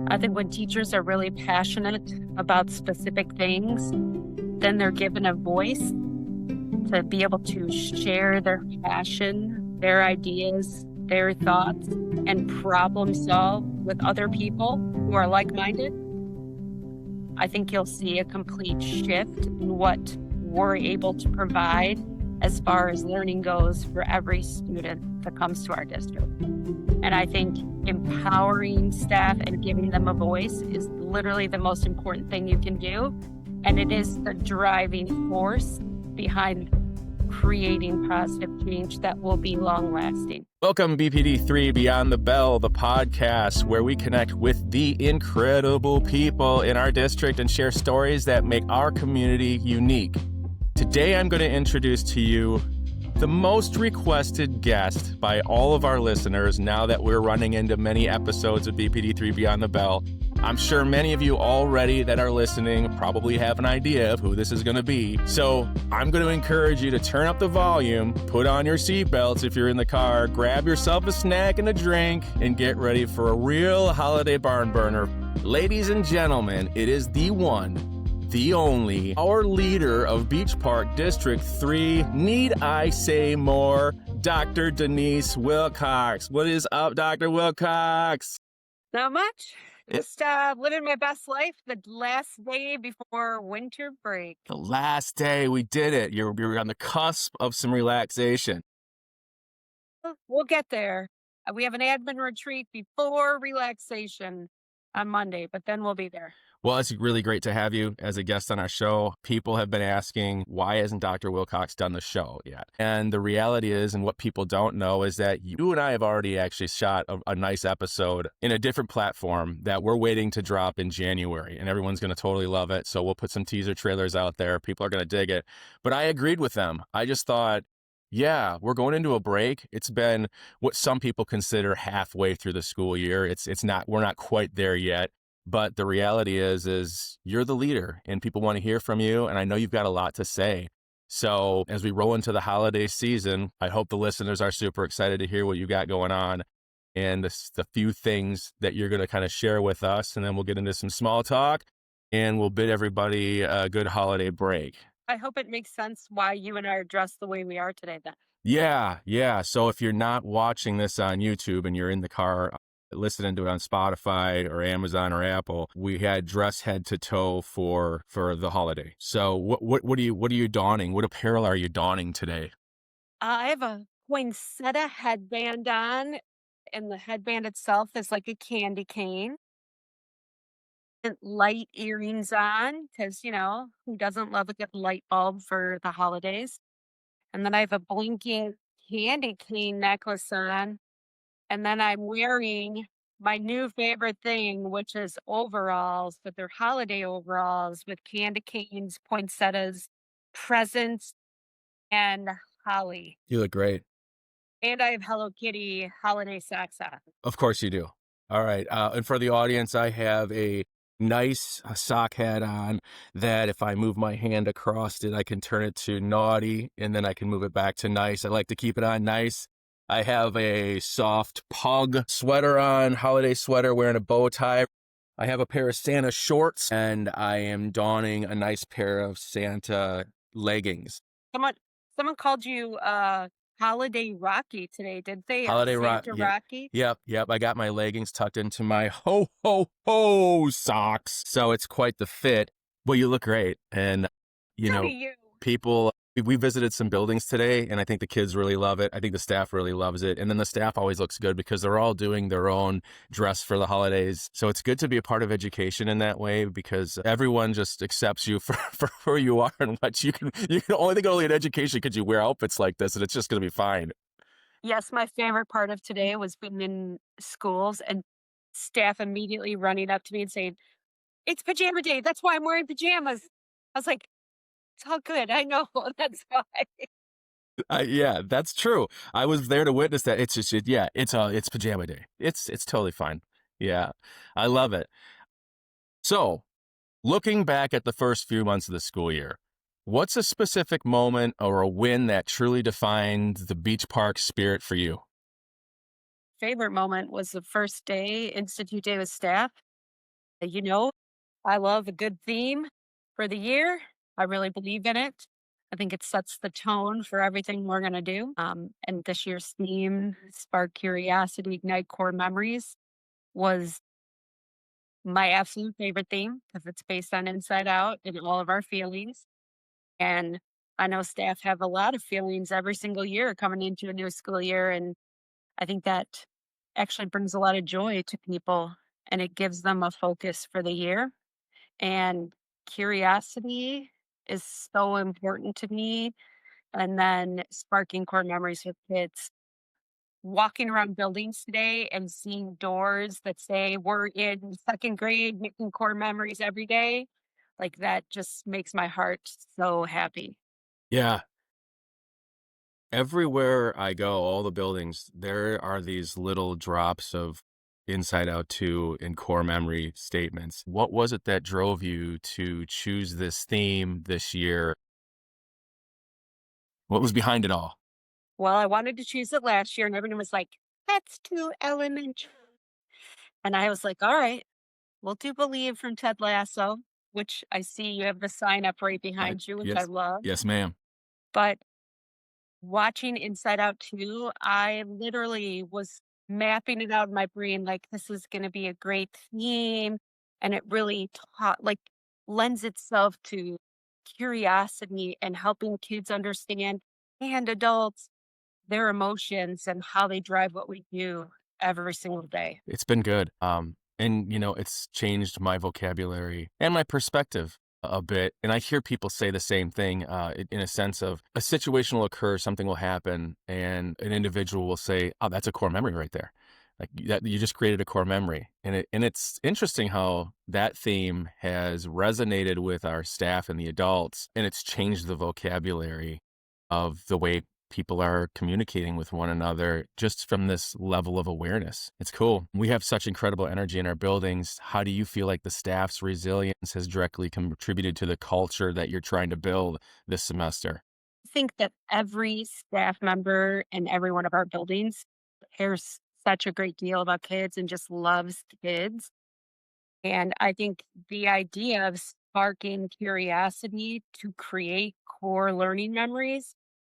I think when teachers are really passionate about specific things, then they're given a voice to be able to share their passion, their ideas, their thoughts, and problem solve with other people who are like-minded. I think you'll see a complete shift in what we're able to provide as far as learning goes for every student that comes to our district. And I think empowering staff and giving them a voice is literally the most important thing you can do. And it is the driving force behind creating positive change that will be long-lasting. Welcome, BPD3 Beyond the Bell, the podcast where we connect with the incredible people in our district and share stories that make our community unique. Today, I'm going to introduce to you the most requested guest by all of our listeners now that we're running into many episodes of BPD3 Beyond the Bell. I'm sure many of you already that are listening probably have an idea of who this is going to be. So I'm going to encourage you to turn up the volume, put on your seatbelts if you're in the car, grab yourself a snack and a drink, and get ready for a real holiday barn burner. Ladies and gentlemen, it is the one, the only, our leader of Beach Park District 3, need I say more, Dr. Denise Wilcox. What is up, Dr. Wilcox? Not much. Just living my best life the last day before winter break. The last day, we did it. You're on the cusp of some relaxation. We'll get there. We have an admin retreat before relaxation on Monday, but then we'll be there. Well, it's really great to have you as a guest on our show. People have been asking, why hasn't Dr. Wilcox done the show yet? And the reality is, and what people don't know, is that you and I have already actually shot a nice episode in a different platform that we're waiting to drop in January, and everyone's going to totally love it. So we'll put some teaser trailers out there. People are going to dig it. But I agreed with them. I just thought, yeah, we're going into a break. It's been what some people consider halfway through the school year. It's not, we're not quite there yet. But the reality is you're the leader and people want to hear from you. And I know you've got a lot to say. So as we roll into the holiday season, I hope the listeners are super excited to hear what you got going on and the few things that you're going to kind of share with us. And then we'll get into some small talk and we'll bid everybody a good holiday break. I hope it makes sense why you and I are dressed the way we are today then. Yeah. So if you're not watching this on YouTube and you're in the car, listening to it on Spotify or Amazon or Apple, we had dress head to toe for the holiday. So what are you donning? What apparel are you donning today? I have a poinsettia headband on, and the headband itself is like a candy cane. And light earrings on, because, who doesn't love a good light bulb for the holidays? And then I have a blinking candy cane necklace on. And then I'm wearing my new favorite thing, which is overalls, but they're holiday overalls with candy canes, poinsettias, presents, and holly. You look great. And I have Hello Kitty holiday socks on. Of course you do. All right. And for the audience, I have a nice sock hat on that if I move my hand across it, I can turn it to naughty and then I can move it back to nice. I like to keep it on nice. I have a soft pug sweater on, holiday sweater, wearing a bow tie. I have a pair of Santa shorts, and I am donning a nice pair of Santa leggings. Someone called you Holiday Rocky today, did they? Holiday Santa Rocky? Yep. I got my leggings tucked into my ho socks. So it's quite the fit. Well, you look great. And, people... We visited some buildings today, and I think the kids really love it. I think the staff really loves it. And then the staff always looks good because they're all doing their own dress for the holidays. So it's good to be a part of education in that way because everyone just accepts you for who you are and what you can only think only in education because you wear outfits like this, and it's just going to be fine. Yes, my favorite part of today was being in schools and staff immediately running up to me and saying, "It's pajama day. That's why I'm wearing pajamas." I was like, it's all good. I know. That's why. Yeah, that's true. I was there to witness that. It's just, it's pajama day. It's totally fine. Yeah, I love it. So, looking back at the first few months of the school year, what's a specific moment or a win that truly defined the Beach Park spirit for you? Favorite moment was the first day, Institute Day with staff. You know, I love a good theme for the year. I really believe in it. I think it sets the tone for everything we're going to do. And this year's theme, Spark Curiosity, Ignite Core Memories, was my absolute favorite theme because it's based on Inside Out and all of our feelings. And I know staff have a lot of feelings every single year coming into a new school year. And I think that actually brings a lot of joy to people and it gives them a focus for the year. And curiosity is so important to me. And then sparking core memories with kids. Walking around buildings today and seeing doors that say we're in second grade, making core memories every day, like that just makes my heart so happy. Yeah. Everywhere I go, all the buildings, there are these little drops of Inside Out 2 and core memory statements. What was it that drove you to choose this theme this year? What was behind it all? Well, I wanted to choose it last year, and everyone was like, that's too elementary. And I was like, all right, we'll do Believe from Ted Lasso, which I see you have the sign up right behind you, which I Yes. love. Yes, ma'am. But watching Inside Out 2, I literally was mapping it out in my brain like this is gonna be a great theme, and it really taught like, lends itself to curiosity and helping kids understand, and adults, their emotions and how they drive what we do every single day. It's been good. And it's changed my vocabulary and my perspective a bit. And I hear people say the same thing, in a sense of a situation will occur, something will happen, and an individual will say, "Oh, that's a core memory right there." Like that, you just created a core memory, and it's interesting how that theme has resonated with our staff and the adults, and it's changed the vocabulary of the way people are communicating with one another just from this level of awareness. It's cool. We have such incredible energy in our buildings. How do you feel like the staff's resilience has directly contributed to the culture that you're trying to build this semester? I think that every staff member in every one of our buildings cares such a great deal about kids and just loves kids. And I think the idea of sparking curiosity to create core learning memories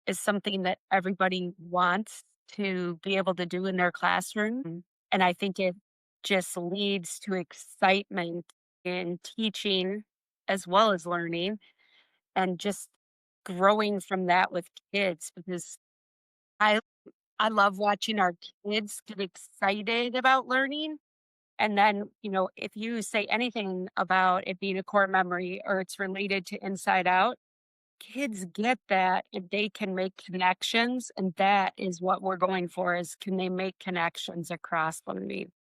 is something that everybody wants to be able to do in their classroom. And I think it just leads to excitement in teaching as well as learning and just growing from that with kids because I I love watching our kids get excited about learning and then, if you say anything about it being a core memory or it's related to Inside Out, kids get that and they can make connections. And that is what we're going for is can they make connections across learning?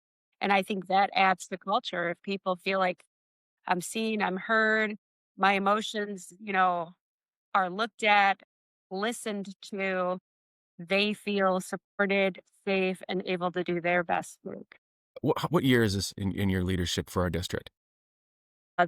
And I think that adds to culture. If people feel like I'm seen, I'm heard, my emotions, are looked at, listened to, they feel supported, safe, and able to do their best work. What year is this in your leadership for our district?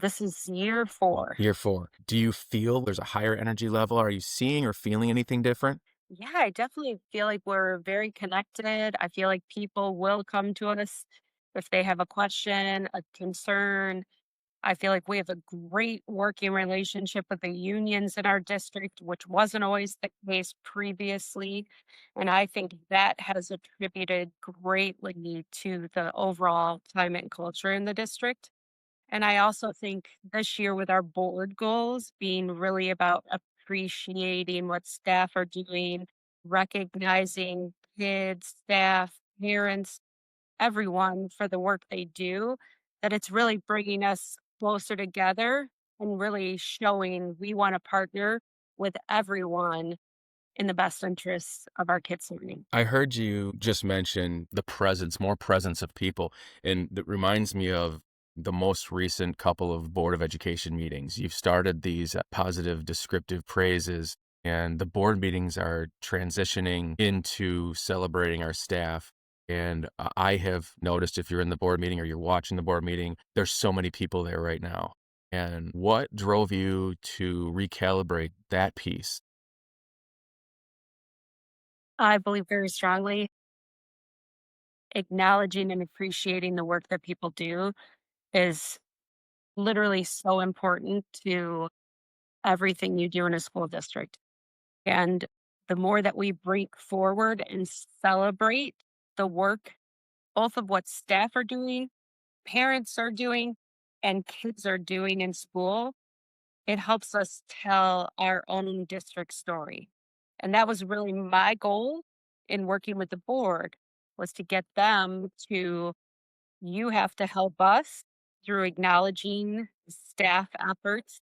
This is year 4. Year four. Do you feel there's a higher energy level? Are you seeing or feeling anything different? Yeah, I definitely feel like we're very connected. I feel like people will come to us if they have a question, a concern. I feel like we have a great working relationship with the unions in our district, which wasn't always the case previously. And I think that has attributed greatly to the overall climate and culture in the district. And I also think this year with our board goals being really about appreciating what staff are doing, recognizing kids, staff, parents, everyone for the work they do, that it's really bringing us closer together and really showing we want to partner with everyone in the best interests of our kids' learning. I heard you just mention the presence, more presence of people, and that reminds me of the most recent couple of Board of Education meetings. You've started these positive descriptive praises, and the board meetings are transitioning into celebrating our staff. And I have noticed if you're in the board meeting or you're watching the board meeting, there's so many people there right now. And what drove you to recalibrate that piece? I believe very strongly acknowledging and appreciating the work that people do is literally so important to everything you do in a school district. And the more that we bring forward and celebrate the work, both of what staff are doing, parents are doing, and kids are doing in school, it helps us tell our own district story. And that was really my goal in working with the board, was to get them to, you have to help us through acknowledging staff efforts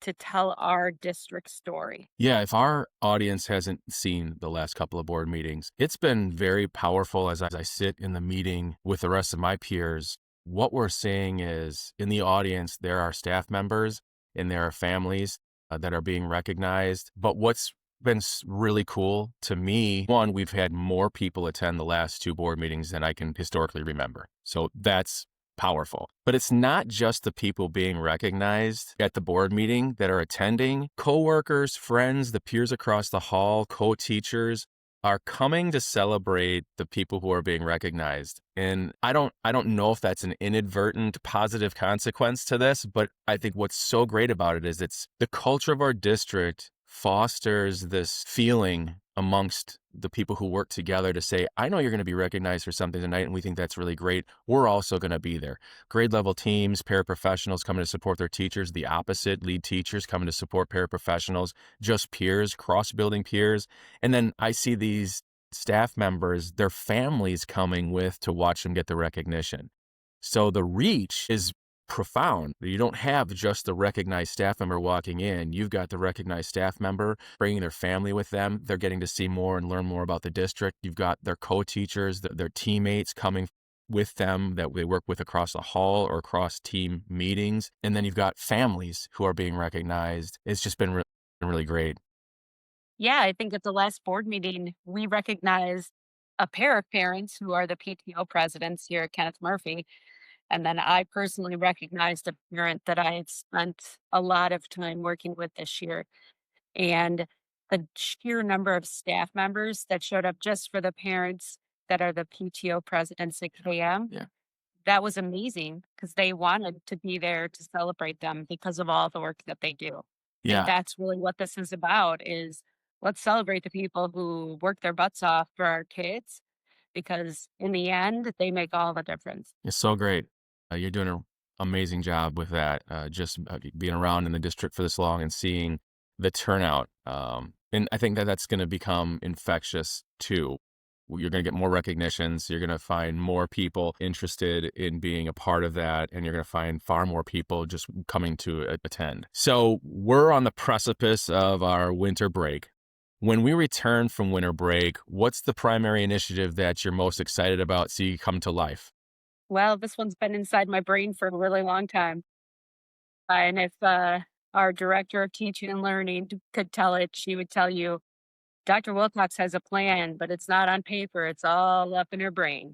to tell our district story. Yeah, if our audience hasn't seen the last couple of board meetings, it's been very powerful as I sit in the meeting with the rest of my peers. What we're seeing is in the audience, there are staff members and there are families that are being recognized. But what's been really cool to me, one, we've had more people attend the last two board meetings than I can historically remember. So that's powerful. But it's not just the people being recognized at the board meeting that are attending. Coworkers, friends, the peers across the hall, co-teachers are coming to celebrate the people who are being recognized. And I don't know if that's an inadvertent positive consequence to this, but I think what's so great about it is it's the culture of our district fosters this feeling amongst the people who work together to say, I know you're going to be recognized for something tonight, and we think that's really great. We're also going to be there. Grade level teams, paraprofessionals coming to support their teachers, the opposite, lead teachers coming to support paraprofessionals, just peers, cross-building peers. And then I see these staff members, their families coming with to watch them get the recognition. So the reach is profound. You don't have just the recognized staff member walking in. You've got the recognized staff member bringing their family with them. They're getting to see more and learn more about the district. You've got their co-teachers, their teammates coming with them that they work with across the hall or across team meetings. And then you've got families who are being recognized. It's just been really great. Yeah, I think at the last board meeting, we recognized a pair of parents who are the PTO presidents here at Kenneth Murphy. And then I personally recognized a parent that I had spent a lot of time working with this year. And the sheer number of staff members that showed up just for the parents that are the PTO presidents at KM, Yeah. that was amazing because they wanted to be there to celebrate them because of all the work that they do. And Yeah. that's really what this is about, is let's celebrate the people who work their butts off for our kids, because in the end, they make all the difference. It's so great. You're doing an amazing job with that. Just being around in the district for this long and seeing the turnout. And I think that that's going to become infectious too. You're going to get more recognitions. You're going to find more people interested in being a part of that. And you're going to find far more people just coming to attend. So we're on the precipice of our winter break. When we return from winter break, what's the primary initiative that you're most excited about see come to life? Well, this one's been inside my brain for a really long time. And if our director of teaching and learning could tell it, she would tell you, Dr. Wilcox has a plan, but it's not on paper. It's all up in her brain.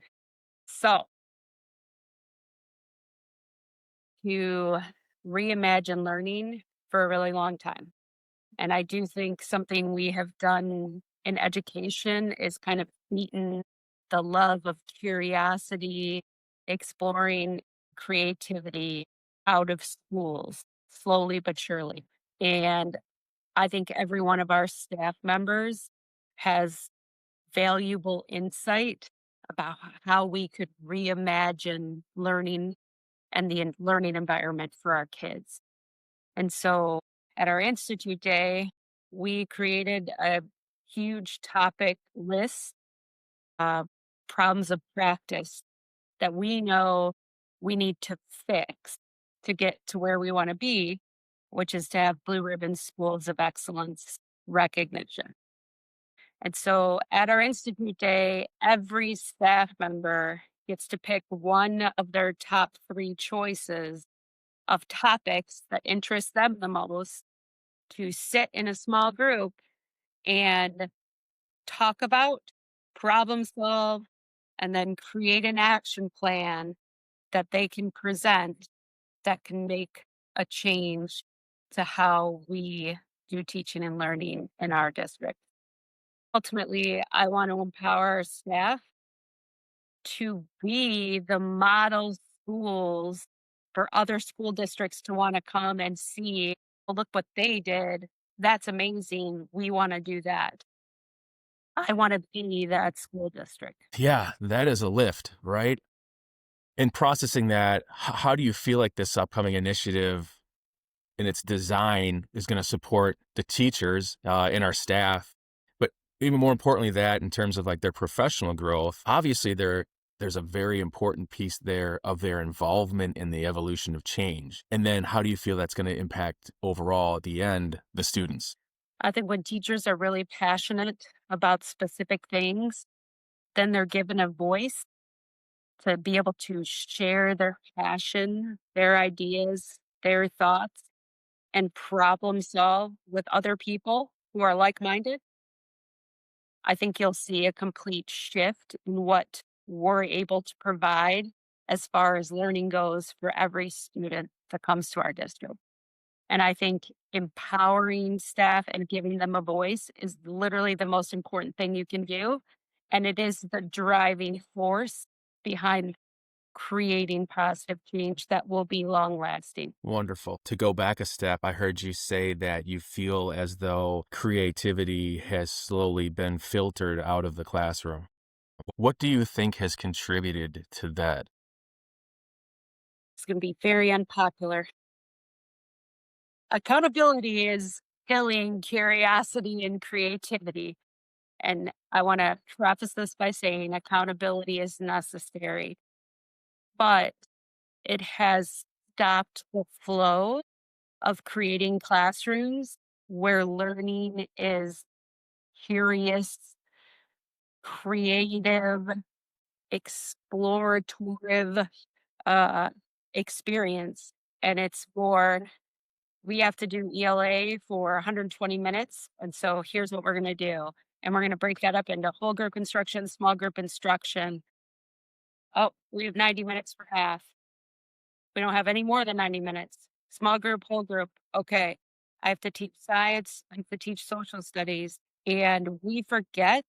So, to reimagine learning for a really long time. And I do think something we have done in education is kind of beaten the love of curiosity, exploring creativity out of schools slowly but surely. And I think every one of our staff members has valuable insight about how we could reimagine learning and the learning environment for our kids. And so at our Institute Day, we created a huge topic list of problems of practice that we know we need to fix to get to where we want to be, which is to have Blue Ribbon Schools of Excellence recognition. And so at our Institute Day, every staff member gets to pick one of their top three choices of topics that interest them the most, to sit in a small group and talk about, problem solve, and then create an action plan that they can present that can make a change to how we do teaching and learning in our district. Ultimately, I want to empower our staff to be the model schools for other school districts to want to come and see, "Well, look what they did. That's amazing. We want to do that." I want to be that school district. Yeah, that is a lift, right? In processing that, how do you feel like this upcoming initiative in its design is going to support the teachers and our staff, but even more importantly, that in terms of like their professional growth, obviously there's a very important piece there of their involvement in the evolution of change. And then how do you feel that's going to impact overall at the end the students? I think when teachers are really passionate about specific things, then they're given a voice to be able to share their passion, their ideas, their thoughts, and problem solve with other people who are like minded. I think you'll see a complete shift in what we're able to provide as far as learning goes for every student that comes to our district. And I think empowering staff and giving them a voice is literally the most important thing you can do. And it is the driving force behind creating positive change that will be long lasting. Wonderful. To go back a step, I heard you say that you feel as though creativity has slowly been filtered out of the classroom. What do you think has contributed to that? It's going to be very unpopular. Accountability is killing curiosity and creativity. And I want to preface this by saying accountability is necessary, but it has stopped the flow of creating classrooms where learning is curious, creative, explorative uh, experience. And it's more, we have to do ELA for 120 minutes. And so here's what we're going to do. And we're going to break that up into whole group instruction, small group instruction. Oh, we have 90 minutes for half. We don't have any more than 90 minutes. Small group, whole group. Okay. I have to teach science. I have to teach social studies. And we forget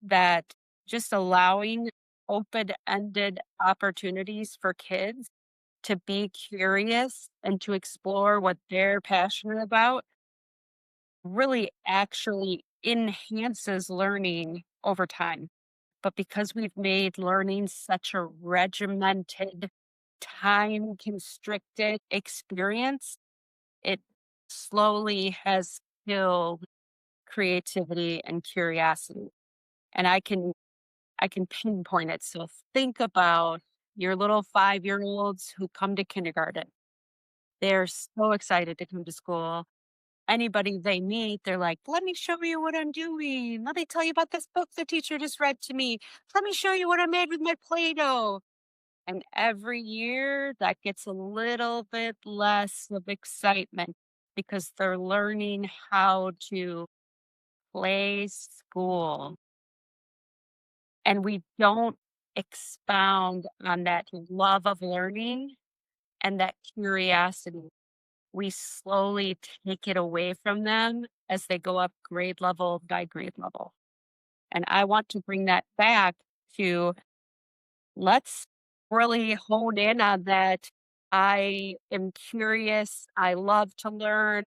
that just allowing open ended opportunities for kids to be curious and to explore what they're passionate about really actually enhances learning over time. But because we've made learning such a regimented, time constricted experience, it slowly has killed creativity and curiosity. And I can pinpoint it. So think about your little 5-year olds who come to kindergarten. They're so excited to come to school. Anybody they meet, they're like, "Let me show you what I'm doing. Let me tell you about this book the teacher just read to me. Let me show you what I made with my Play-Doh." And every year that gets a little bit less of excitement because they're learning how to play school. And we don't expound on that love of learning and that curiosity. We slowly take it away from them as they go up grade level by grade level. And I want to bring that back to, let's really hone in on that. I am curious. I love to learn.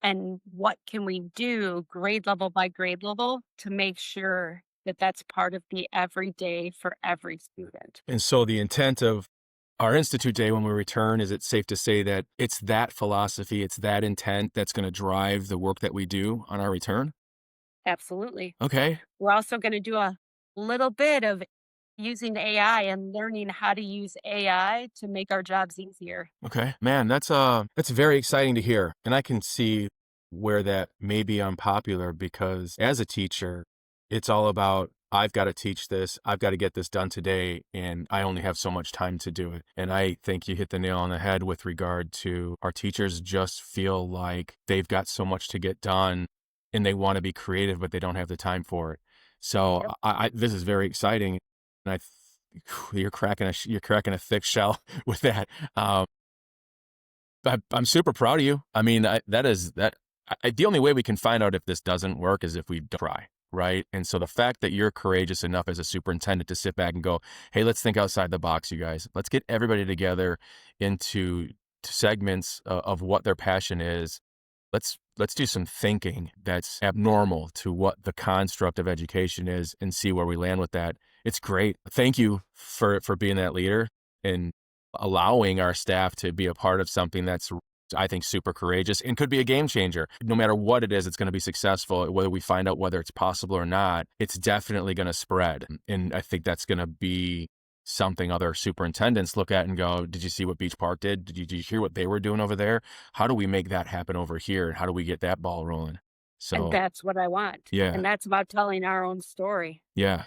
And what can we do grade level by grade level to make sure that that's part of the everyday for every student? And so the intent of our Institute Day when we return, is it safe to say that it's that philosophy, it's that intent that's going to drive the work that we do on our return? Absolutely. Okay. We're also going to do a little bit of using AI and learning how to use AI to make our jobs easier. Okay. Man, that's very exciting to hear. And I can see where that may be unpopular because as a teacher, it's all about I've got to teach this, I've got to get this done today, and I only have so much time to do it. And I think you hit the nail on the head with regard to our teachers just feel like they've got so much to get done and they want to be creative, but they don't have the time for it. So Yep. this is very exciting. And you're cracking a thick shell with that. I'm super proud of you. I mean, that is that. The only way we can find out if this doesn't work is if we don't try, right? And so the fact that you're courageous enough as a superintendent to sit back and go, hey, let's think outside the box, you guys. Let's get everybody together into segments of what their passion is. Let's do some thinking that's abnormal to what the construct of education is and see where we land with that. It's great. Thank you for being that leader and allowing our staff to be a part of something that's, I think, super courageous and could be a game changer. No matter what it is, it's going to be successful. Whether we find out whether it's possible or not, it's definitely going to spread. And I think that's going to be something other superintendents look at and go, did you see what Beach Park did? Did you hear what they were doing over there? How do we make that happen over here? And how do we get that ball rolling? And So, that's what I want. yeah, And that's about telling our own story. yeah,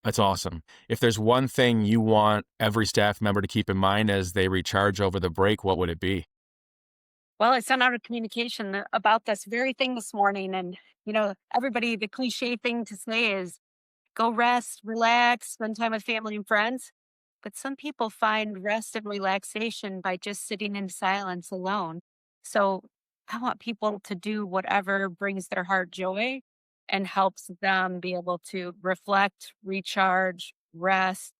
that's awesome. If there's one thing you want every staff member to keep in mind as they recharge over the break, what would it be? Well, I sent out a communication about this very thing this morning. And, everybody, the cliche thing to say is go rest, relax, spend time with family and friends. But some people find rest and relaxation by just sitting in silence alone. So I want people to do whatever brings their heart joy and helps them be able to reflect, recharge, rest,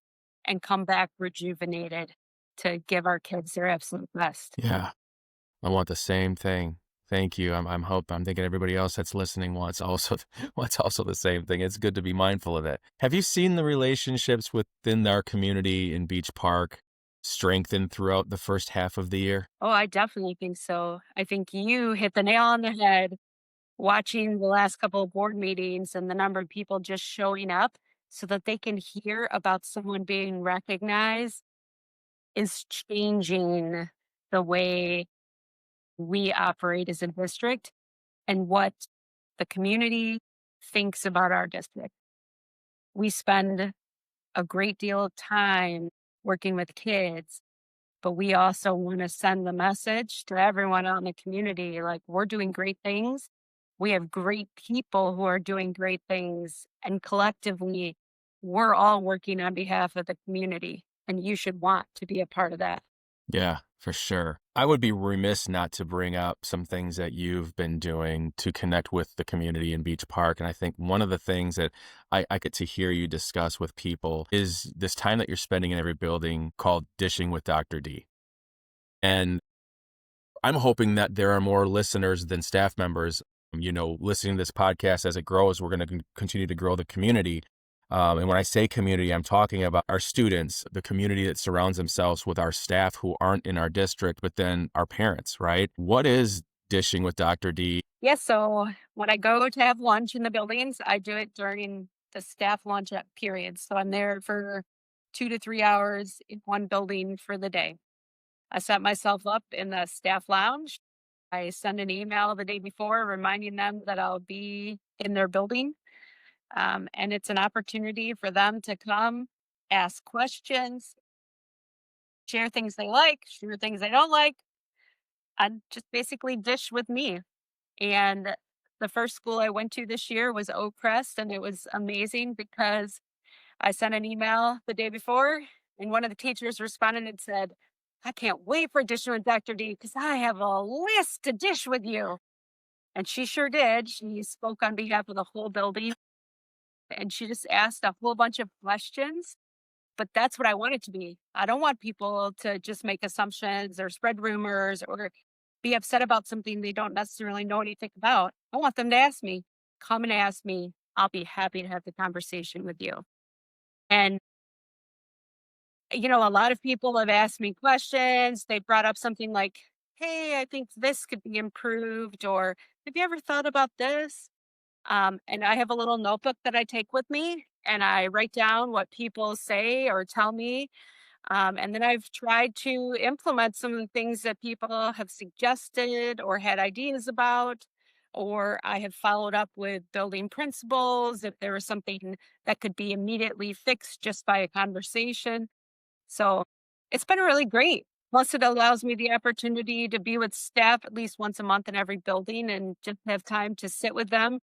and come back rejuvenated to give our kids their absolute best. Yeah. I want the same thing. Thank you. I'm thinking everybody else that's listening wants also wants also the same thing. It's good to be mindful of it. Have you seen the relationships within our community in Beach Park strengthen throughout the first half of the year? Oh, I definitely think so. I think you hit the nail on the head watching the last couple of board meetings and the number of people just showing up so that they can hear about someone being recognized is changing the way we operate as a district and what the community thinks about our district. We spend a great deal of time working with kids, but we also want to send the message to everyone out in the community like, we're doing great things. We have great people who are doing great things. And collectively, we're all working on behalf of the community. And you should want to be a part of that. Yeah, for sure. I would be remiss not to bring up some things that you've been doing to connect with the community in Beach Park. And I think one of the things that I get to hear you discuss with people is this time that you're spending in every building called Dishing with Dr. D. And I'm hoping that there are more listeners than staff members, listening to this podcast as it grows. We're going to continue to grow the community. And when I say community, I'm talking about our students, the community that surrounds themselves with our staff who aren't in our district, but then our parents, right? What is Dishing with Dr. D? Yes. So when I go to have lunch in the buildings, I do it during the staff lunch period. So I'm there for 2 to 3 hours in one building for the day. I set myself up in the staff lounge. I send an email the day before reminding them that I'll be in their building. And it's an opportunity for them to come, ask questions, share things they like, share things they don't like, and just basically dish with me. And the first school I went to this year was Oak Crest, and it was amazing because I sent an email the day before, and one of the teachers responded and said, I can't wait for dishing with Dr. D because I have a list to dish with you. And she sure did. She spoke on behalf of the whole building and she just asked a whole bunch of questions. But that's what I want it to be. I don't want people to just make assumptions or spread rumors or be upset about something they don't necessarily know anything about. I want them to ask me, come and ask me. I'll be happy to have the conversation with you. And a lot of people have asked me questions. They brought up something like, hey, I think this could be improved, or have you ever thought about this? And I have a little notebook that I take with me and I write down what people say or tell me. And then I've tried to implement some of the things that people have suggested or had ideas about. Or I have followed up with building principals if there was something that could be immediately fixed just by a conversation. So it's been really great. Plus, it allows me the opportunity to be with staff at least once a month in every building and just have time to sit with them.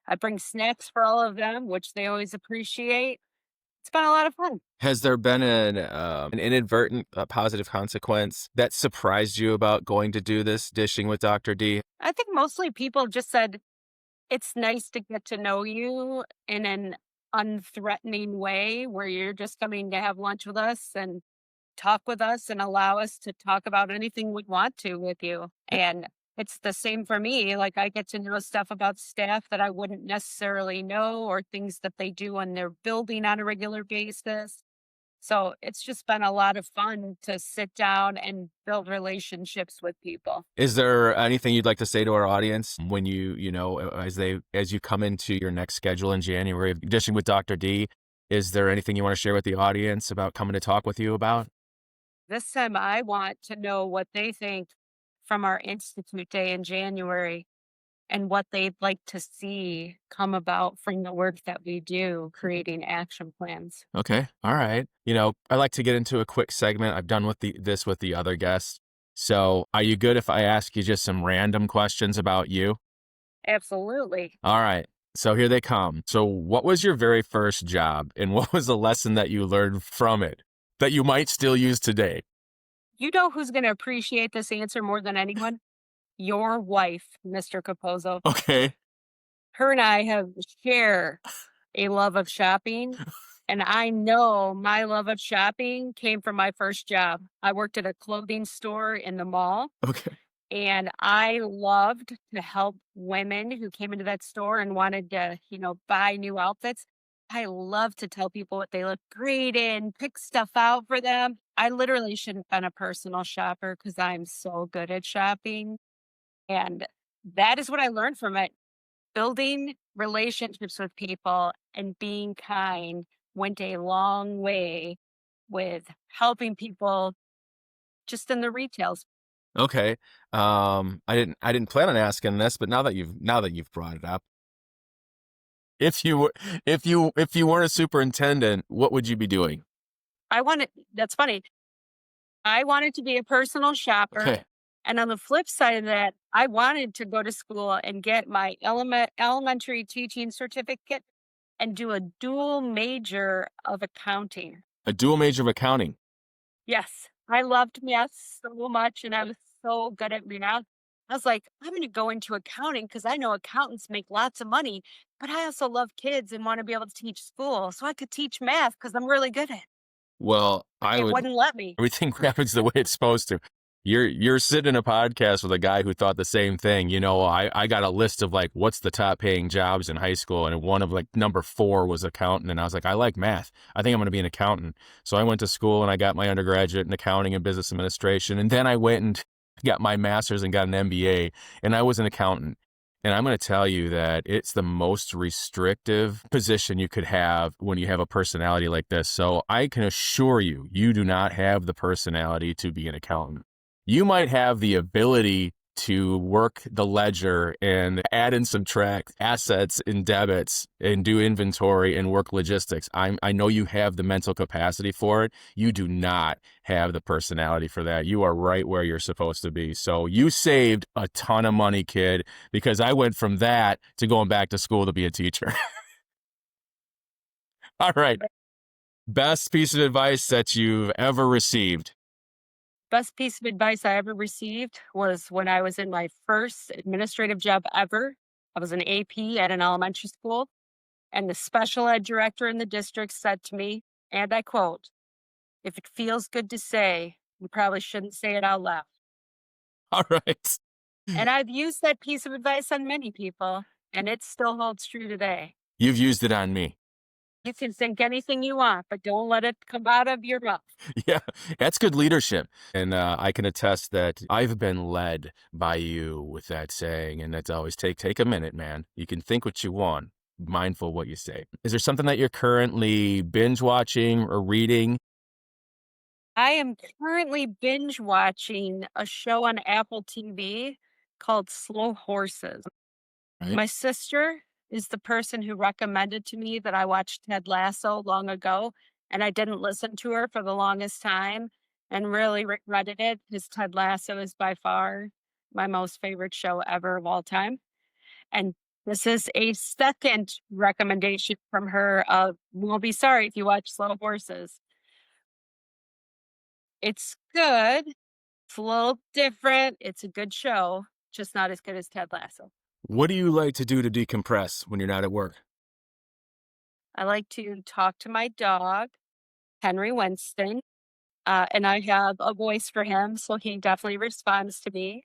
I bring snacks for all of them, which they always appreciate. It's been a lot of fun. Has there been an inadvertent positive consequence that surprised you about going to do this Dishing with Dr. D? I think mostly people just said, It's nice to get to know you in an unthreatening way where you're just coming to have lunch with us and talk with us and allow us to talk about anything we want to with you. And it's the same for me. Like I get to know stuff about staff that I wouldn't necessarily know or things that they do on their building on a regular basis. So it's just been a lot of fun to sit down and build relationships with people. Is there anything you'd like to say to our audience when as you come into your next schedule in January of dishing with Dr. D? Is there anything you want to share with the audience about coming to talk with you about? This time I want to know what they think from our Institute Day in January and what they'd like to see come about from the work that we do, creating action plans. Okay. All right. I like to get into a quick segment. I've done this with the other guests. So, are you good if I ask you just some random questions about you? Absolutely. All right. So, here they come. So, what was your very first job and what was the lesson that you learned from it that you might still use today? You know who's going to appreciate this answer more than anyone? Your wife, Mr. Cappozzo. Okay. Her and I have share a love of shopping. And I know my love of shopping came from my first job. I worked at a clothing store in the mall. Okay. And I loved to help women who came into that store and wanted to, buy new outfits. I love to tell people what they look great in, pick stuff out for them. I literally shouldn't have been a personal shopper because I'm so good at shopping. And that is what I learned from it. Building relationships with people and being kind went a long way with helping people just in the retails. Okay. I didn't plan on asking this, but now that you've brought it up, if you were if you weren't a superintendent, what would you be doing? That's funny. I wanted to be a personal shopper. Okay. And on the flip side of that, I wanted to go to school and get my elementary teaching certificate and do a dual major of accounting. A dual major of accounting. Yes, I loved math so much and I was so good at math. I was like, I'm going to go into accounting because I know accountants make lots of money, but I also love kids and want to be able to teach school. So I could teach math because I'm really good at it. Well, But I it would wouldn't let me. everything happens the way it's supposed to. You're sitting in a podcast with a guy who thought the same thing. I got a list of like what's the top paying jobs in high school, and one of like number 4 was accountant, and I was like, I like math. I think I'm going to be an accountant. So I went to school and I got my undergraduate in accounting and business administration, and then I went and got my master's and got an MBA, and I was an accountant. And I'm going to tell you that it's the most restrictive position you could have when you have a personality like this. So I can assure you, you do not have the personality to be an accountant. You might have the ability to work the ledger and add and subtract assets and debits and do inventory and work logistics. I know you have the mental capacity for it. You do not have the personality for that. You are right where you're supposed to be. So you saved a ton of money, kid, because I went from that to going back to school to be a teacher. All right. Best piece of advice that you've ever received. Best piece of advice I ever received was when I was in my first administrative job ever. I was an AP at an elementary school, and the special ed director in the district said to me, and I quote, "If it feels good to say, you probably shouldn't say it out loud." All right. And I've used that piece of advice on many people, and it still holds true today. You've used it on me. You can think anything you want, but don't let it come out of your mouth. Yeah, that's good leadership. And I can attest that I've been led by you with that saying. And that's always take a minute, man. You can think what you want, mindful of what you say. Is there something that you're currently binge watching or reading? I am currently binge watching a show on Apple TV called Slow Horses. Right. My sister is the person who recommended to me that I watched Ted Lasso long ago, and I didn't listen to her for the longest time and really regretted it because Ted Lasso is by far my most favorite show ever of all time. And this is a second recommendation from her of you won't be sorry if you watch Slow Horses. It's good. It's a little different. It's a good show, just not as good as Ted Lasso. What do you like to do to decompress when you're not at work? I like to talk to my dog, Henry Winston, and I have a voice for him, so he definitely responds to me.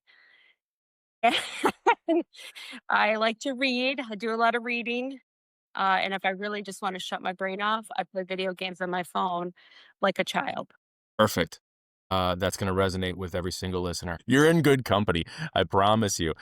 I like to read. I do a lot of reading. And if I really just want to shut my brain off, I play video games on my phone like a child. Perfect. That's going to resonate with every single listener. You're in good company. I promise you.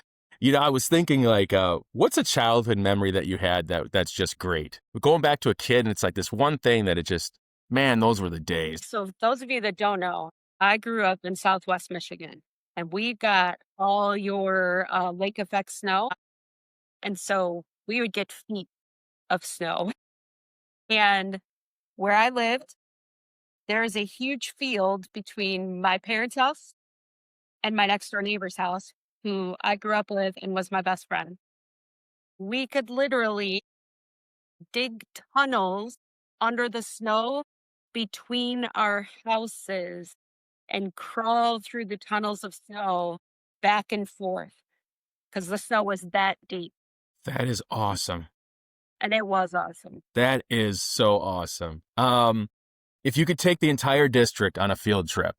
I was thinking like, what's a childhood memory that you had that's just great? Going back to a kid and it's like this one thing that it just, man, those were the days. So, those of you that don't know, I grew up in Southwest Michigan and we got all your lake effect snow. And so we would get feet of snow. And where I lived, there is a huge field between my parents' house and my next door neighbor's house, who I grew up with and was my best friend. We could literally dig tunnels under the snow between our houses and crawl through the tunnels of snow back and forth because the snow was that deep. That is awesome. And it was awesome. That is so awesome. If you could take the entire district on a field trip,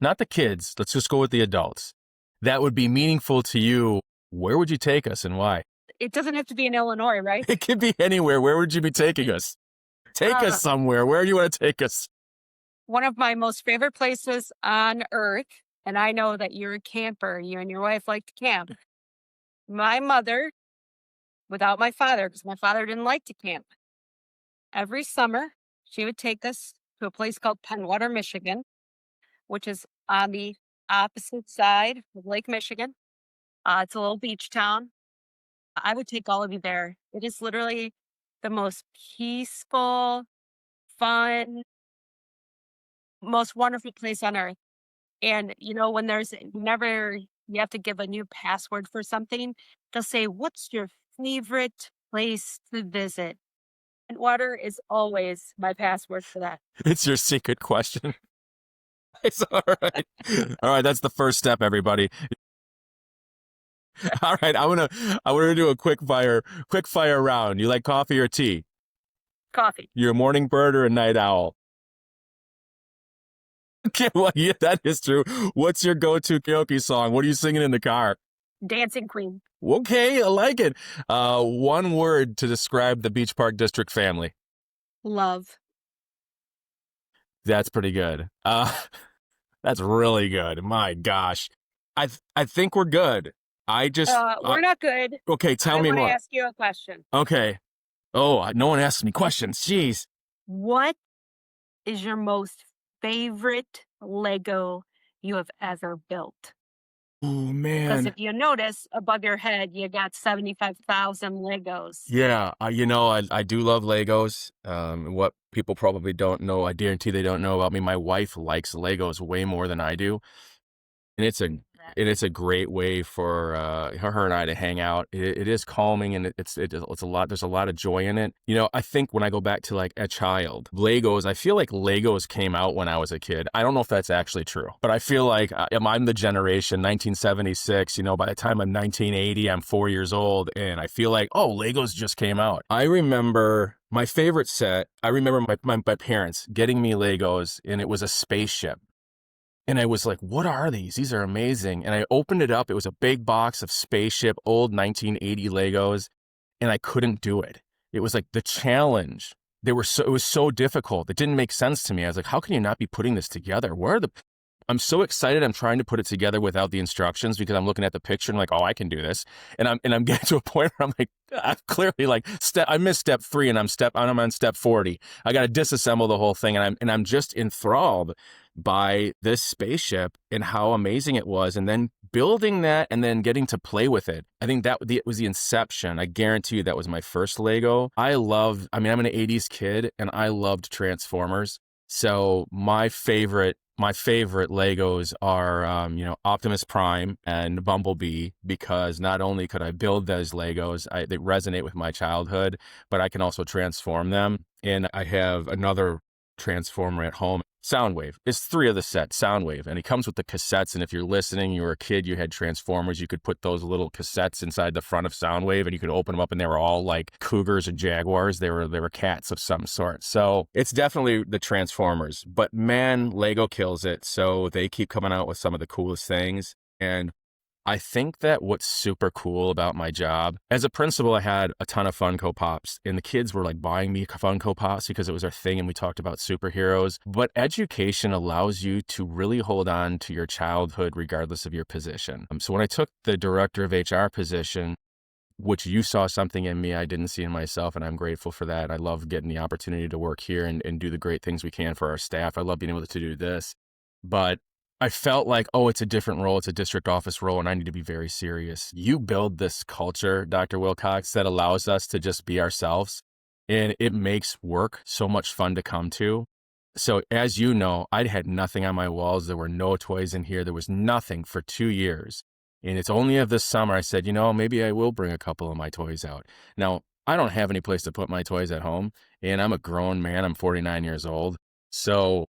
not the kids, let's just go with the adults, that would be meaningful to you, where would you take us and why? It doesn't have to be in Illinois, right? It could be anywhere. Where would you be taking us? Take us somewhere. Where do you want to take us? One of my most favorite places on earth, and I know that you're a camper, you and your wife like to camp. My mother, without my father, because my father didn't like to camp, every summer she would take us to a place called Penwater, Michigan, which is on the opposite side of Lake Michigan. It's a little beach town. I would take all of you there. It is literally the most peaceful, fun, most wonderful place on earth. And when there's whenever you have to give a new password for something, they'll say, "What's your favorite place to visit?" And water is always my password for that. It's your secret question. It's all right. All right, that's the first step, everybody. All right, I wanna do a quick fire round. You like coffee or tea? Coffee. You're a morning bird or a night owl? Okay, well, yeah, that is true. What's your go-to karaoke song? What are you singing in the car? Dancing Queen. Okay, I like it. One word to describe the Beach Park District family. Love. That's pretty good. That's really good. My gosh. I think we're good. We're not good. Okay, tell me I more. want to ask you a question. Okay. Oh, no one asks me questions. Jeez. What is your most favorite Lego you have ever built? Oh, Because man. if you notice, above your head, you got 75,000 Legos. Yeah, I do love Legos. What people probably don't know, I guarantee they don't know about me. My wife likes Legos way more than I do. And it's a great way for her and I to hang out. It is calming and it's a lot. There's a lot of joy in it. I think when I go back to like a child, Legos. I feel like Legos came out when I was a kid. I don't know if that's actually true, but I feel like I'm the generation 1976. By the time I'm 1980, I'm 4 years old, and I feel like Legos just came out. I remember my favorite set. I remember my parents getting me Legos, and it was a spaceship. And I was like, what are these? These are amazing. And I opened it up. It was a big box of spaceship, old 1980 Legos, and I couldn't do it. It was like the challenge. It was so difficult. It didn't make sense to me. I was like, how can you not be putting this together? I'm so excited. I'm trying to put it together without the instructions because I'm looking at the picture and like, I can do this. And I'm getting to a point where I'm like, I'm clearly like I missed step 3 and I'm on step 40. I got to disassemble the whole thing. And I'm just enthralled by this spaceship and how amazing it was. And then building that and then getting to play with it. I think it was the inception. I guarantee you that was my first Lego. I'm an 80s kid and I loved Transformers. So my favorite Legos are, Optimus Prime and Bumblebee, because not only could I build those Legos, they resonate with my childhood, but I can also transform them. And I have another transformer at home. Soundwave. It's 3 of the set, Soundwave. And it comes with the cassettes. And if you're listening, you were a kid, you had transformers, you could put those little cassettes inside the front of Soundwave and you could open them up and they were all like cougars and jaguars. They were cats of some sort. So it's definitely the Transformers. But man, Lego kills it. So they keep coming out with some of the coolest things. And I think that what's super cool about my job, as a principal, I had a ton of Funko Pops, and the kids were like buying me Funko Pops because it was our thing, and we talked about superheroes. But education allows you to really hold on to your childhood regardless of your position. So when I took the director of HR position, which you saw something in me I didn't see in myself, and I'm grateful for that. I love getting the opportunity to work here and do the great things we can for our staff. I love being able to do this. But I felt like, oh, it's a different role. It's a district office role, and I need to be very serious. You build this culture, Dr. Wilcox, that allows us to just be ourselves, and it makes work so much fun to come to. So as you know, I had nothing on my walls. There were no toys in here. There was nothing for 2 years. And it's only of this summer I said, maybe I will bring a couple of my toys out. Now, I don't have any place to put my toys at home, and I'm a grown man. I'm 49 years old. So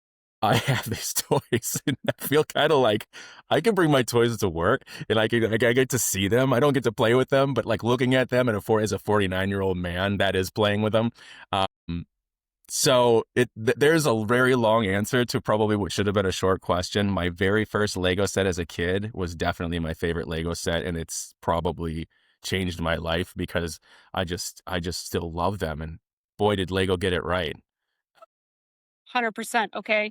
I have these toys and I feel kind of like I can bring my toys to work and I get to see them. I don't get to play with them, but like looking at them as a 49-year-old man that is playing with them. So there's a very long answer to probably what should have been a short question. My very first Lego set as a kid was definitely my favorite Lego set, and it's probably changed my life because I just still love them. And boy, did Lego get it right. 100%. Okay.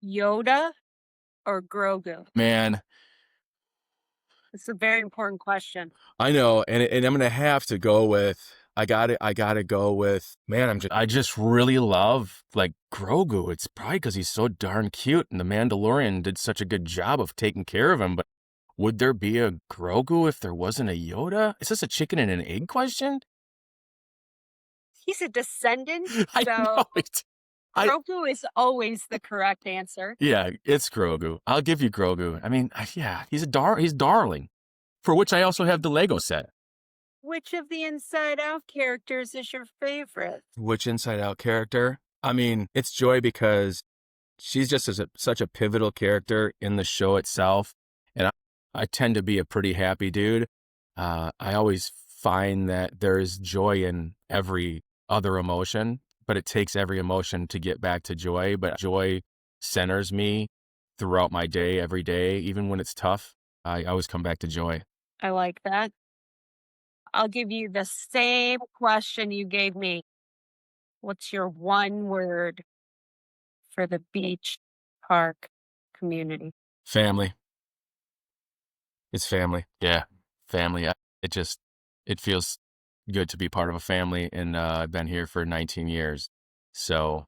Yoda or Grogu? Man, It's a very important question. I know, and I'm gonna have to go with. I gotta go with. Man, I just really love like Grogu. It's probably because he's so darn cute, and the Mandalorian did such a good job of taking care of him. But would there be a Grogu if there wasn't a Yoda? Is this a chicken and an egg question? He's a descendant, I so know it. Grogu is always the correct answer. Yeah, it's Grogu. I'll give you Grogu. I mean, yeah, he's darling. For which I also have the Lego set. Which of the Inside Out characters is your favorite? Which Inside Out character? I mean, it's Joy because she's just such a pivotal character in the show itself. And I tend to be a pretty happy dude. I always find that there's joy in every other emotion, but it takes every emotion to get back to joy. But joy centers me throughout my day, every day, even when it's tough. I always come back to joy. I like that. I'll give you the same question you gave me. What's your one word for the beach park community? Family. It's family. Yeah, family. It feels good to be part of a family, and I've been here for 19 years. So,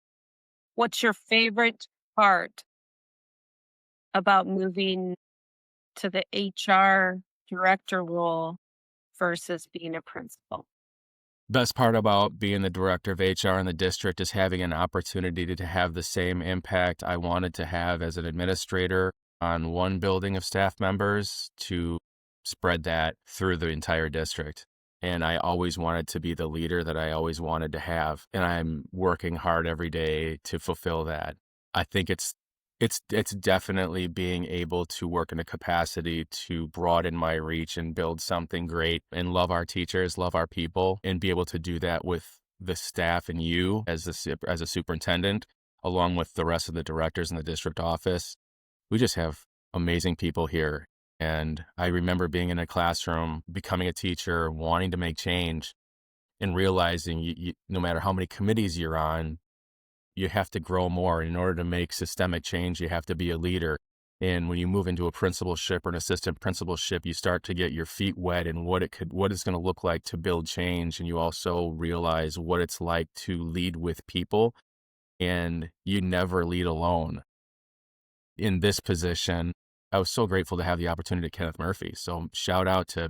What's your favorite part about moving to the HR director role versus being a principal? best part about being the director of HR in the district is having an opportunity to have the same impact I wanted to have as an administrator on one building of staff members to spread that through the entire district. And I always wanted to be the leader that I always wanted to have. And I'm working hard every day to fulfill that. I think it's definitely being able to work in a capacity to broaden my reach and build something great and love our teachers, love our people, and be able to do that with the staff and you as a superintendent, along with the rest of the directors in the district office. We just have amazing people here. And I remember being in a classroom, becoming a teacher, wanting to make change, and realizing you, no matter how many committees you're on, you have to grow more. In order to make systemic change, you have to be a leader. And when you move into a principalship or an assistant principalship, you start to get your feet wet in what it's going to look like to build change. And you also realize what it's like to lead with people, and you never lead alone. In this position, I was so grateful to have the opportunity to Kenneth Murphy. So shout out to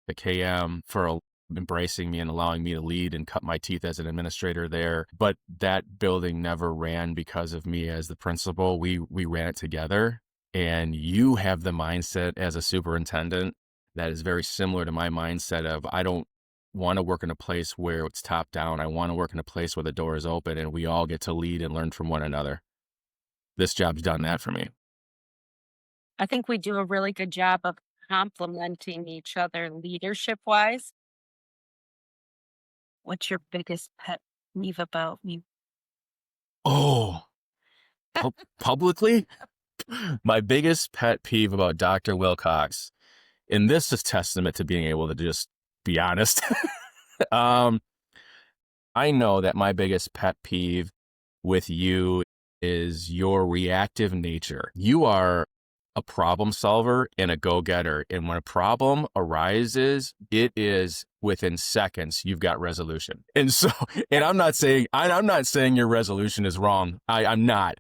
the KM for embracing me and allowing me to lead and cut my teeth as an administrator there. But that building never ran because of me as the principal. We ran it together. And you have the mindset as a superintendent that is very similar to my mindset of I don't want to work in a place where it's top down. I want to work in a place where the door is open and we all get to lead and learn from one another. This job's done that for me. I think we do a really good job of complementing each other leadership wise. What's your biggest pet peeve about me? Oh, publicly? My biggest pet peeve about Dr. Wilcox, and this is testament to being able to just be honest. I know that my biggest pet peeve with you is your reactive nature. You are a problem solver and a go-getter. And when a problem arises, it is within seconds, you've got resolution. And so, and I'm not saying your resolution is wrong. I'm not.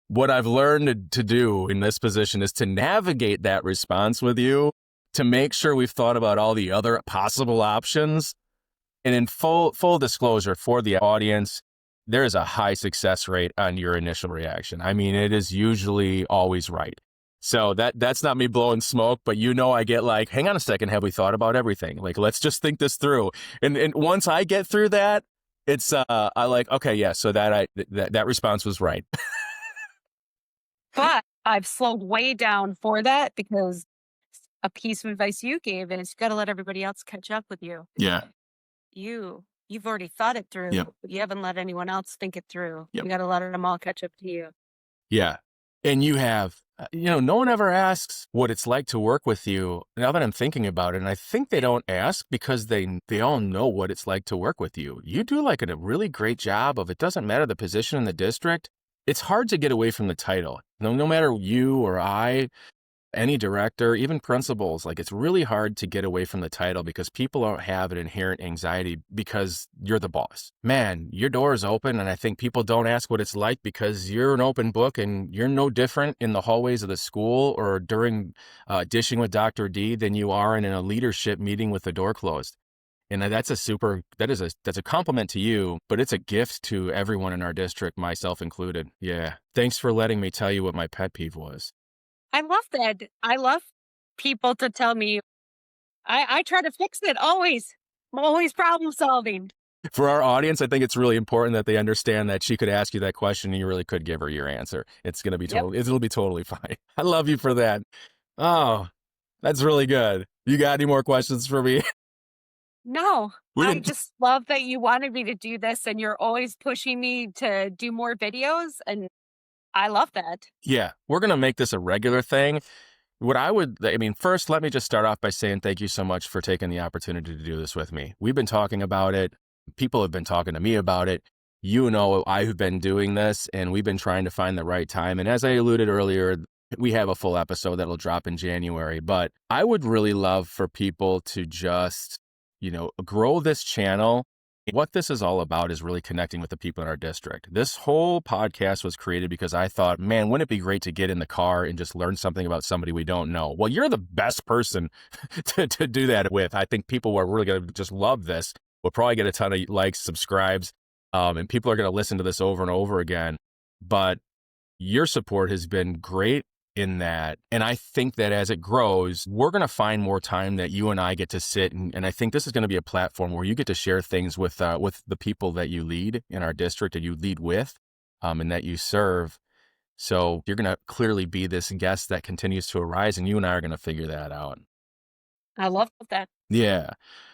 What I've learned to do in this position is to navigate that response with you, to make sure we've thought about all the other possible options. And in full disclosure for the audience, there is a high success rate on your initial reaction. I mean, it is usually always right. So that's not me blowing smoke, but I get like, hang on a second, have we thought about everything? Like, let's just think this through. And once I get through that, it's I like, okay, yeah, so that response was right. But I've slowed way down for that because a piece of advice you gave is you got to let everybody else catch up with you. Yeah. You've already thought it through, Yep. but you haven't let anyone else think it through. Yep. You got to let them all catch up to you. Yeah. And you have, no one ever asks what it's like to work with you. Now that I'm thinking about it, and I think they don't ask because they all know what it's like to work with you. You do like a really great job of, it doesn't matter the position in the district. It's hard to get away from the title. No matter you or I, any director, even principals, like it's really hard to get away from the title because people don't have an inherent anxiety because you're the boss. Man, your door is open, and I think people don't ask what it's like because you're an open book and you're no different in the hallways of the school or during dishing with Dr. D than you are in a leadership meeting with the door closed. And that's a compliment to you, but it's a gift to everyone in our district, myself included. Yeah. Thanks for letting me tell you what my pet peeve was. I love that. I love people to tell me. I try to fix it always. I'm always problem solving. For our audience, I think it's really important that they understand that she could ask you that question and you really could give her your answer. It's going to be it'll be totally fine. I love you for that. Oh, that's really good. You got any more questions for me? No, I just love that you wanted me to do this and you're always pushing me to do more videos. And I love that. Yeah, we're going to make this a regular thing. First, let me just start off by saying thank you so much for taking the opportunity to do this with me. We've been talking about it. People have been talking to me about it. I've been doing this and we've been trying to find the right time. And as I alluded earlier, we have a full episode that'll drop in January. But I would really love for people to just, grow this channel. What this is all about is really connecting with the people in our district. This whole podcast was created because I thought, man, wouldn't it be great to get in the car and just learn something about somebody we don't know? Well, you're the best person to do that with. I think people are really going to just love this. We'll probably get a ton of likes, subscribes, and people are going to listen to this over and over again. But your support has been great in that. And I think that as it grows, we're going to find more time that you and I get to sit. And I think this is going to be a platform where you get to share things with the people that you lead in our district and you lead with and that you serve. So you're going to clearly be this guest that continues to arise, and you and I are going to figure that out. I love that. Yeah.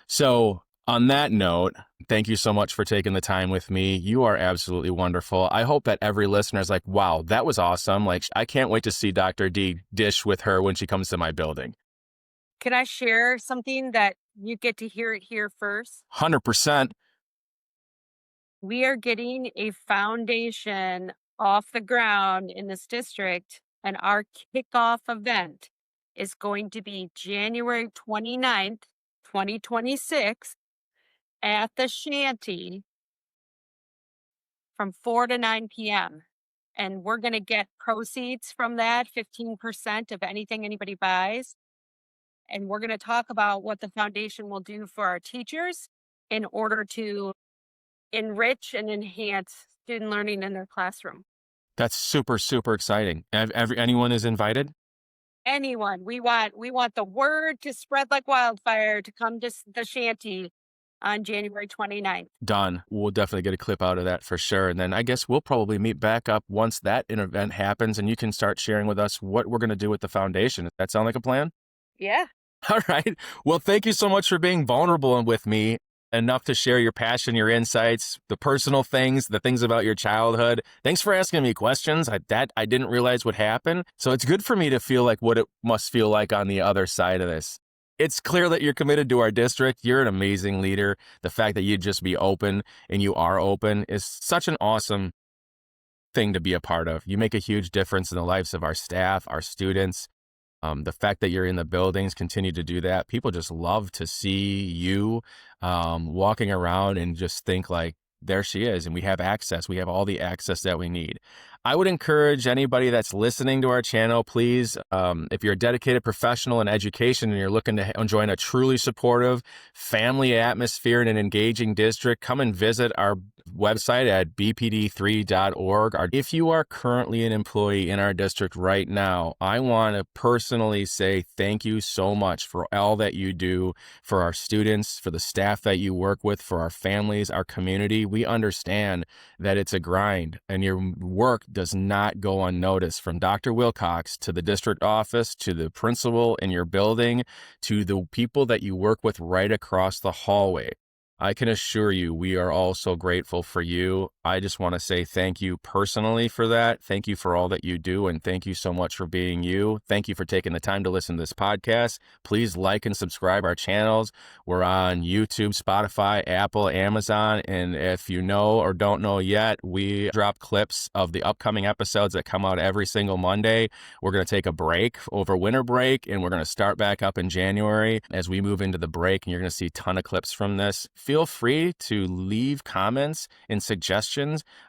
So on that note, thank you so much for taking the time with me. You are absolutely wonderful. I hope that every listener is like, wow, that was awesome. Like, I can't wait to see Dr. D dish with her when she comes to my building. Can I share something that you get to hear it here first? 100%. We are getting a foundation off the ground in this district, and our kickoff event is going to be January 29th, 2026 at the Shanty from 4 to 9 p.m. And we're going to get proceeds from that, 15% of anything anybody buys. And we're going to talk about what the foundation will do for our teachers in order to enrich and enhance student learning in their classroom. That's super, super exciting. Anyone is invited? Anyone. We want the word to spread like wildfire to come to the Shanty on January 29th. Done. We'll definitely get a clip out of that for sure. And then I guess we'll probably meet back up once that event happens and you can start sharing with us what we're going to do with the foundation. Does that sound like a plan? Yeah. All right. Well, thank you so much for being vulnerable with me enough to share your passion, your insights, the personal things, the things about your childhood. Thanks for asking me questions. I didn't realize would happen. So it's good for me to feel like what it must feel like on the other side of this. It's clear that you're committed to our district. You're an amazing leader. The fact that you'd just be open and you are open is such an awesome thing to be a part of. You make a huge difference in the lives of our staff, our students. The fact that you're in the buildings, continue to do that. People just love to see you walking around and just think like, there she is. And we have access. We have all the access that we need. I would encourage anybody that's listening to our channel, please, if you're a dedicated professional in education and you're looking to join a truly supportive family atmosphere in an engaging district, come and visit our website at bpd3.org. If you are currently an employee in our district right now, I want to personally say thank you so much for all that you do for our students, for the staff that you work with, for our families, our community. We understand that it's a grind and your work does not go unnoticed, from Dr. Wilcox to the district office, to the principal in your building, to the people that you work with right across the hallway. I can assure you, we are all so grateful for you. I just want to say thank you personally for that. Thank you for all that you do. And thank you so much for being you. Thank you for taking the time to listen to this podcast. Please like and subscribe our channels. We're on YouTube, Spotify, Apple, Amazon. And if you know or don't know yet, we drop clips of the upcoming episodes that come out every single Monday. We're going to take a break over winter break, and we're going to start back up in January as we move into the break. And you're going to see a ton of clips from this. Feel free to leave comments and suggestions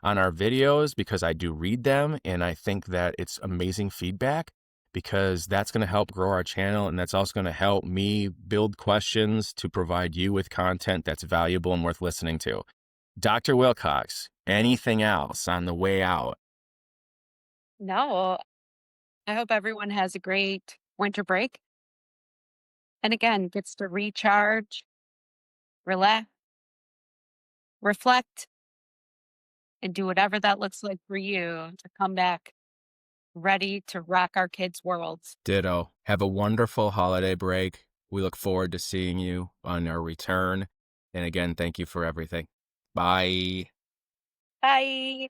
on our videos, because I do read them and I think that it's amazing feedback, because that's going to help grow our channel, and that's also going to help me build questions to provide you with content that's valuable and worth listening to. Dr. Wilcox, anything else on the way out? No, I hope everyone has a great winter break. And again, gets to recharge, relax, reflect, and do whatever that looks like for you to come back ready to rock our kids' worlds. Ditto. Have a wonderful holiday break. We look forward to seeing you on our return. And again, thank you for everything. Bye. Bye.